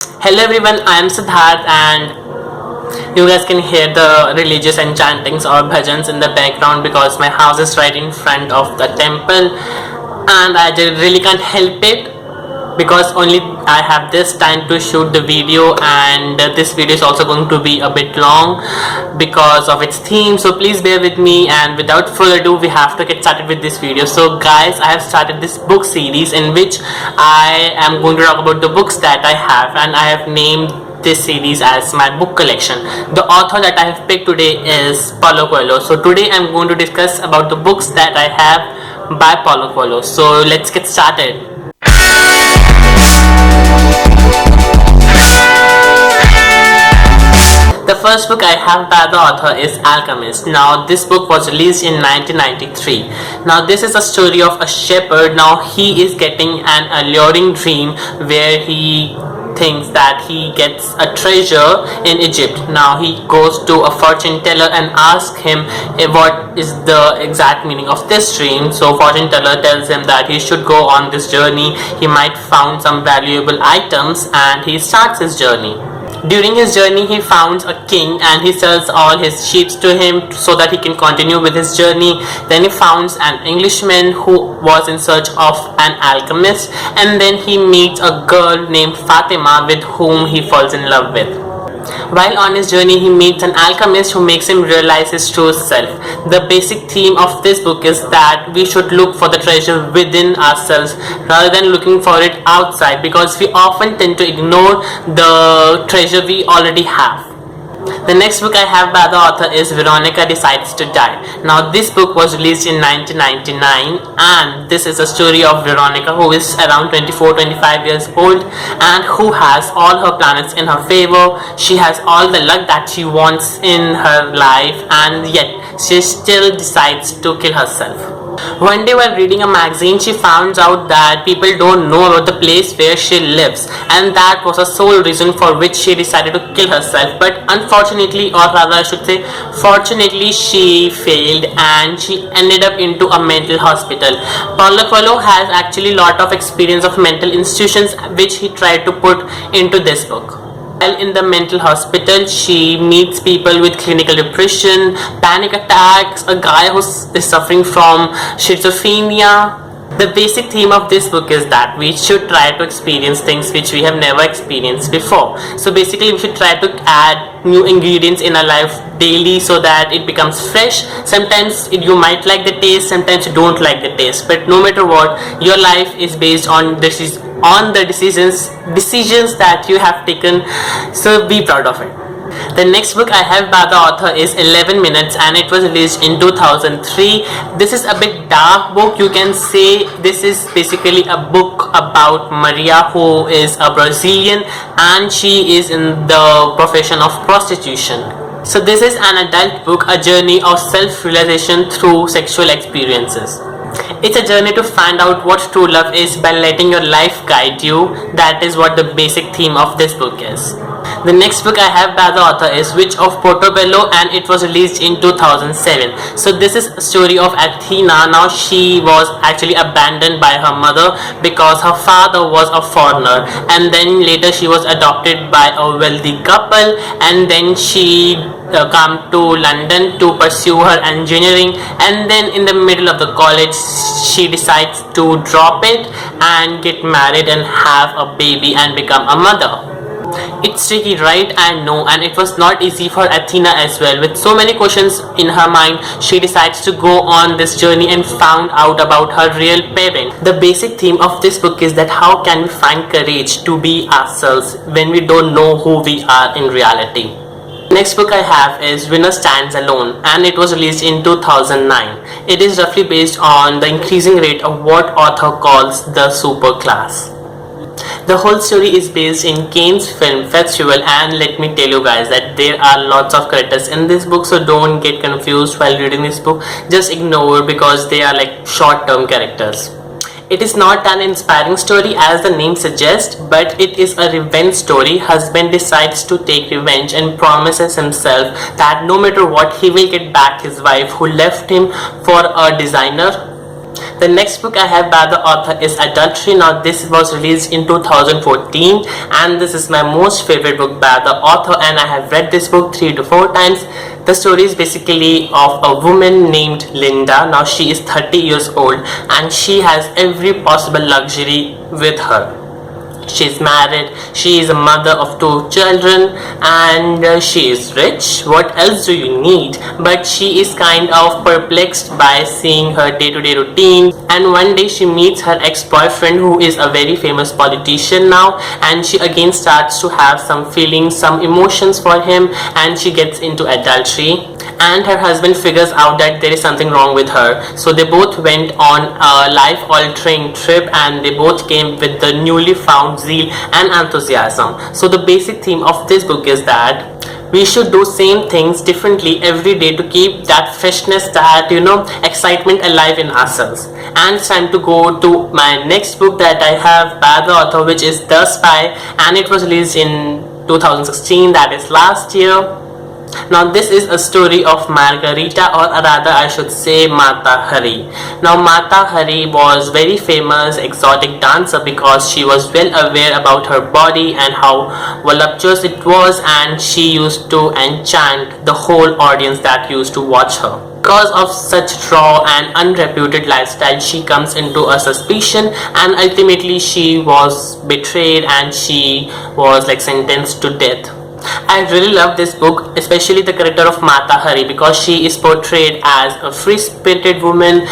Hello everyone, I am Siddharth and you guys can hear the religious enchantings or bhajans in the background because my house is right in front of the temple and I really can't help it because only I have this time to shoot the video, and this video is also going to be a bit long because of its theme, so please bear with me. And without further ado, we have to get started with this video. So guys, I have started this book series in which I am going to talk about the books that I have, and I have named this series as my book collection. The author that I have picked today is Paulo Coelho. So today I'm going to discuss about the books that I have by Paulo Coelho. So let's get started. The first book I have by the author is Alchemist. Now this book was released in 1993. Now this is a story of a shepherd. Now he is getting an alluring dream where he thinks that he gets a treasure in Egypt. Now he goes to a fortune teller and asks him what is the exact meaning of this dream. So fortune teller tells him that he should go on this journey. He might find some valuable items, and he starts his journey. During his journey, he finds a king and he sells all his sheep to him so that he can continue with his journey. Then he finds an Englishman who was in search of an alchemist, and then he meets a girl named Fatima with whom he falls in love with. While on his journey, he meets an alchemist who makes him realize his true self. The basic theme of this book is that we should look for the treasure within ourselves rather than looking for it outside, because we often tend to ignore the treasure we already have. The next book I have by the author is Veronica Decides to Die. Now this book was released in 1999, and this is a story of Veronica, who is around 24-25 years old and who has all her planets in her favor. She has all the luck that she wants in her life, and yet she still decides to kill herself. One day while reading a magazine, she found out that people don't know about the place where she lives, and that was the sole reason for which she decided to kill herself. But unfortunately, or rather I should say fortunately, she failed and she ended up into a mental hospital. Paulo Coelho has actually a lot of experience of mental institutions which he tried to put into this book. While in the mental hospital, she meets people with clinical depression, panic attacks, a guy who is suffering from schizophrenia. The basic theme of this book is that we should try to experience things which we have never experienced before. So basically, we should try to add new ingredients in our life daily so that it becomes fresh. Sometimes you might like the taste, sometimes you don't like the taste, but no matter what, your life is based on the decisions that you have taken, so be proud of it. The next book I have by the author is 11 Minutes, and it was released in 2003. This is a bit dark book. You can say this is basically a book about Maria, who is a Brazilian and she is in the profession of prostitution. So this is an adult book, a journey of self-realization through sexual experiences. It's a journey to find out what true love is by letting your life guide you. That is what the basic theme of this book is. The next book I have by the author is Witch of Portobello, and it was released in 2007. So this is a story of Athena. Now she was actually abandoned by her mother because her father was a foreigner, and then later she was adopted by a wealthy couple, and then she come to London to pursue her engineering, and then in the middle of the college she decides to drop it and get married and have a baby and become a mother. It's tricky, right? I know, and it was not easy for Athena as well. With so many questions in her mind, she decides to go on this journey and found out about her real parent. The basic theme of this book is that how can we find courage to be ourselves when we don't know who we are in reality. Next book I have is Winner Stands Alone, and it was released in 2009. It is roughly based on the increasing rate of what author calls the superclass. The whole story is based in Cannes Film Festival, and let me tell you guys that there are lots of characters in this book, so don't get confused while reading this book. Just ignore because they are like short-term characters. It is not an inspiring story as the name suggests, but it is a revenge story. Husband decides to take revenge and promises himself that no matter what, he will get back his wife who left him for a designer. The next book I have by the author is Adultery. Now this was released in 2014 and this is my most favorite book by the author, and I have read this book 3 to 4 times. The story is basically of a woman named Linda. Now she is 30 years old and she has every possible luxury with her. She's married, she is a mother of 2 children, and she is rich. What else do you need? But she is kind of perplexed by seeing her day-to-day routine, and one day she meets her ex-boyfriend who is a very famous politician now, and she again starts to have some feelings, some emotions for him, and she gets into adultery. And her husband figures out that there is something wrong with her, so they both went on a life-altering trip and they both came with the newly found zeal and enthusiasm. So the basic theme of this book is that we should do same things differently every day to keep that freshness, that excitement alive in ourselves. And it's time to go to my next book that I have by the author, which is The Spy, and it was released in 2016, that is last year. Now this is a story of Margarita, or rather I should say Mata Hari. Now Mata Hari was very famous exotic dancer because she was well aware about her body and how voluptuous it was, and she used to enchant the whole audience that used to watch her. Because of such raw and unreputed lifestyle, she comes into a suspicion and ultimately she was betrayed and she was sentenced to death. I really love this book, especially the character of Mata Hari, because she is portrayed as a free-spirited woman,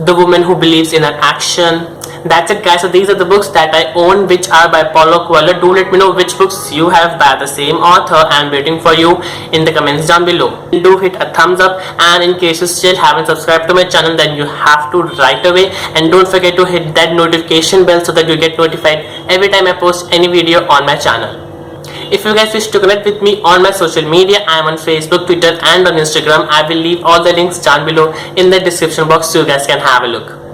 the woman who believes in her action. That's it guys, so these are the books that I own, which are by Paulo Coelho. Do let me know which books you have by the same author. I'm waiting for you in the comments down below. Do hit a thumbs up, and in case you still haven't subscribed to my channel, then you have to right away, and don't forget to hit that notification bell so that you get notified every time I post any video on my channel. If you guys wish to connect with me on my social media, I am on Facebook, Twitter and on Instagram. I will leave all the links down below in the description box so you guys can have a look.